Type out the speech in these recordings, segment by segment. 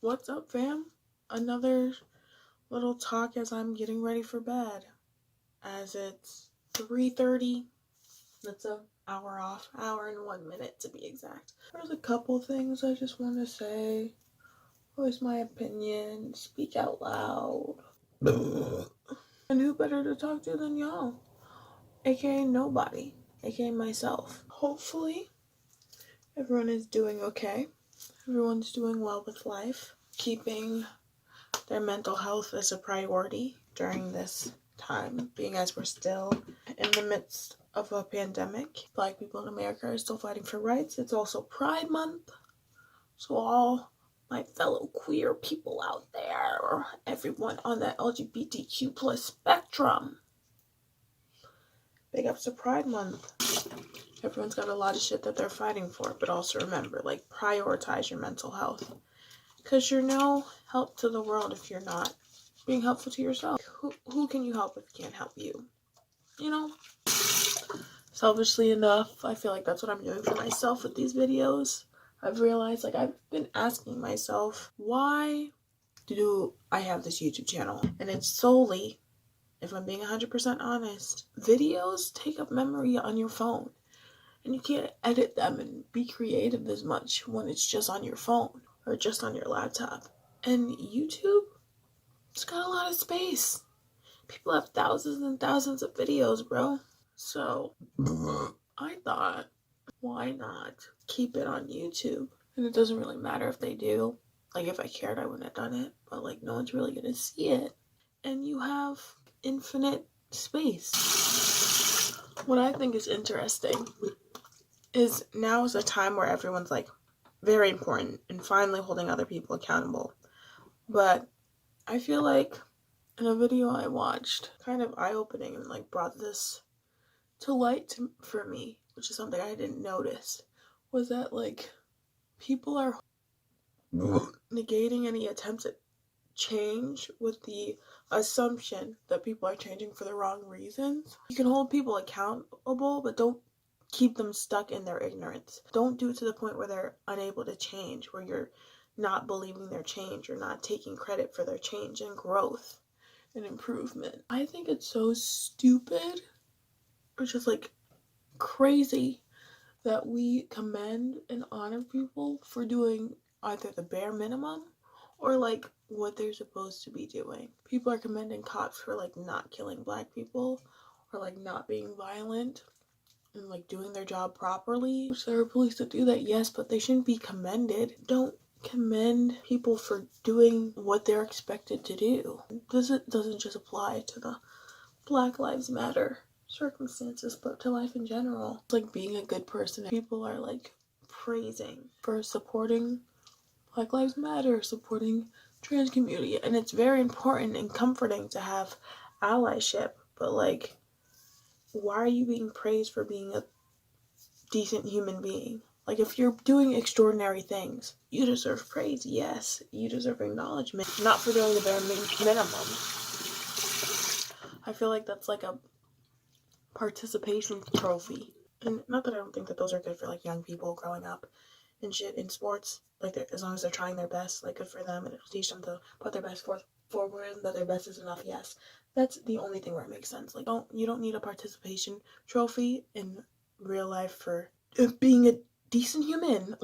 What's up, fam? Another little talk as I'm getting ready for bed. As it's 3:30. That's an hour off. Hour and 1 minute to be exact. There's a couple things I just want to say. Voice my opinion. Speak out loud. And who better to talk to than y'all? AKA nobody. AKA myself. Hopefully, everyone is doing okay. Everyone's doing well with life. Keeping their mental health as a priority during this time, being as we're still in the midst of a pandemic. Black people in America are still fighting for rights. It's also Pride Month. So all my fellow queer people out there, or everyone on the LGBTQ plus spectrum, big ups to Pride Month. Everyone's got a lot of shit that they're fighting for, but also remember, prioritize your mental health. Because you're no help to the world if you're not being helpful to yourself. Who can you help if you can't help you? You know? Selfishly enough, I feel like that's what I'm doing for myself with these videos. I've realized, I've been asking myself, why do I have this YouTube channel? And it's solely, if I'm being 100% honest, videos take up memory on your phone. And you can't edit them and be creative as much when it's just on your phone or just on your laptop. And YouTube, it's got a lot of space. People have thousands and thousands of videos, bro. So I thought, why not keep it on YouTube? And it doesn't really matter if they do. If I cared, I wouldn't have done it. But no one's really gonna see it. And you have infinite space. What I think is interesting is now is a time where everyone's very important and finally holding other people accountable. But I feel like in a video I watched, kind of eye-opening and brought this to light for me, which is something I didn't notice, was that people are negating any attempts at change with the assumption that people are changing for the wrong reasons. You can hold people accountable, but don't keep them stuck in their ignorance. Don't do it to the point where they're unable to change, where you're not believing their change or not taking credit for their change and growth and improvement. I think it's so stupid or just crazy that we commend and honor people for doing either the bare minimum or what they're supposed to be doing. People are commending cops for not killing Black people or not being violent and doing their job properly. Which there are police that do that, yes, but they shouldn't be commended. Don't commend people for doing what they're expected to do. This doesn't just apply to the Black Lives Matter circumstances, but to life in general. It's being a good person. People are praising for supporting Black Lives Matter, supporting trans community, and it's very important and comforting to have allyship, but why are you being praised for being a decent human being? If you're doing extraordinary things, you deserve praise, yes. You deserve acknowledgement, not for doing the bare minimum. I feel like that's a participation trophy. And not that I don't think that those are good for young people growing up and shit in sports. As long as they're trying their best, good for them, and it'll teach them to put their best forward, and that their best is enough, yes. That's the only thing where it makes sense. You don't need a participation trophy in real life for being a decent human.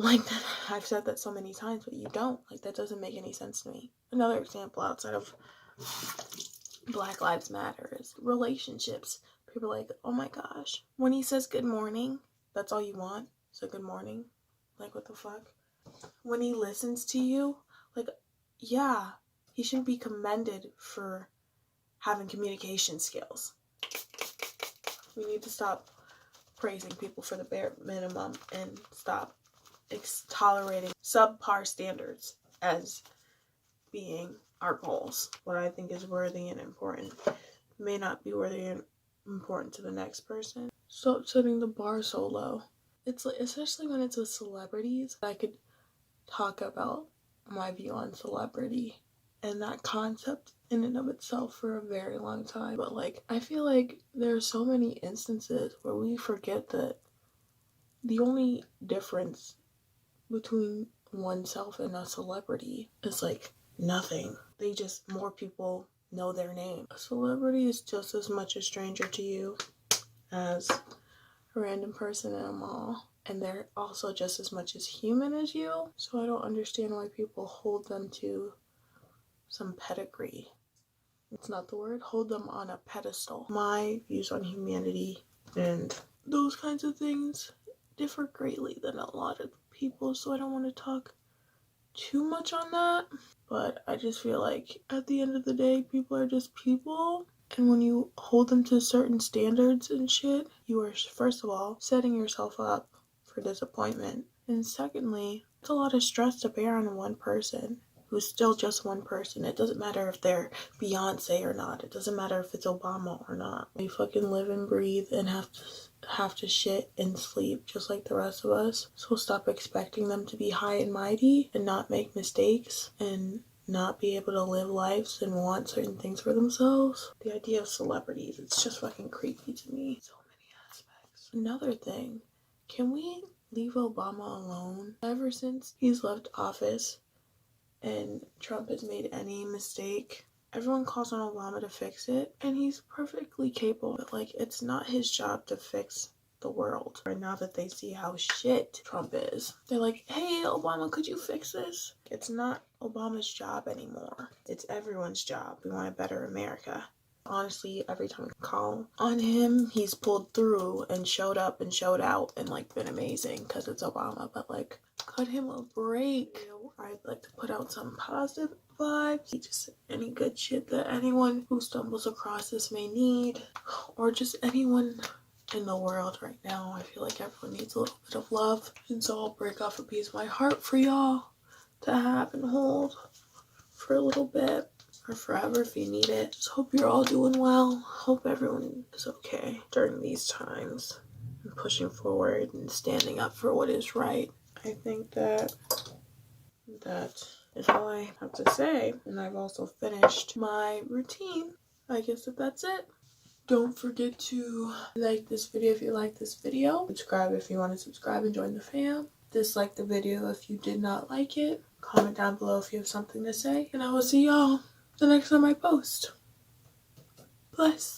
I've said that so many times, but you don't. That doesn't make any sense to me. Another example outside of Black Lives Matter is relationships. People are oh my gosh, when he says good morning, that's all you want? So good morning? What the fuck? When he listens to you, yeah, he shouldn't be commended for having communication skills. We need to stop praising people for the bare minimum and stop tolerating subpar standards as being our goals. What I think is worthy and important may not be worthy and important to the next person. Stop setting the bar so low. It's especially when it's with celebrities. I could talk about my view on celebrity and that concept in and of itself for a very long time. But I feel there are so many instances where we forget that the only difference between oneself in a celebrity is like nothing. They just, more people know their name. A celebrity is just as much a stranger to you as a random person in a mall. And they're also just as much as human as you. So I don't understand why people hold them to some pedigree. It's not the word. Hold them on a pedestal. My views on humanity and those kinds of things differ greatly than a lot of people, so I don't want to talk too much on that. But I just feel like at the end of the day, people are just people. And when you hold them to certain standards and shit, you are, first of all, setting yourself up for disappointment. And secondly, it's a lot of stress to bear on one person who's still just one person. It doesn't matter if they're Beyonce or not. It doesn't matter if it's Obama or not. They fucking live and breathe and have to shit and sleep just like the rest of us. So stop expecting them to be high and mighty and not make mistakes and not be able to live lives and want certain things for themselves. The idea of celebrities, it's just fucking creepy to me. So many aspects. Another thing, can we leave Obama alone? Ever since he's left office and Trump has made any mistake, everyone calls on Obama to fix it, and he's perfectly capable. But like, it's not his job to fix the world. Right now that they see how shit Trump is, they're like, hey Obama, could you fix this? It's not Obama's job anymore. It's everyone's job. We want a better America. Honestly, every time we call on him, he's pulled through and showed up and showed out and like been amazing because it's Obama. But like, cut him a break. I'd like to put out some positive vibes, just any good shit that anyone who stumbles across this may need, or just anyone in the world right now. I feel like everyone needs a little bit of love, and so I'll break off a piece of my heart for y'all to have and hold for a little bit or forever if you need it. Just hope you're all doing well. Hope everyone is okay during these times and pushing forward and standing up for what is right. I think that is all I have to say, and I've also finished my routine. I guess that's it. Don't forget to like this video if you like this video. Subscribe if you want to subscribe and join the fam. Dislike the video if you did not like it. Comment down below if you have something to say. And I will see y'all the next time I post. Bless.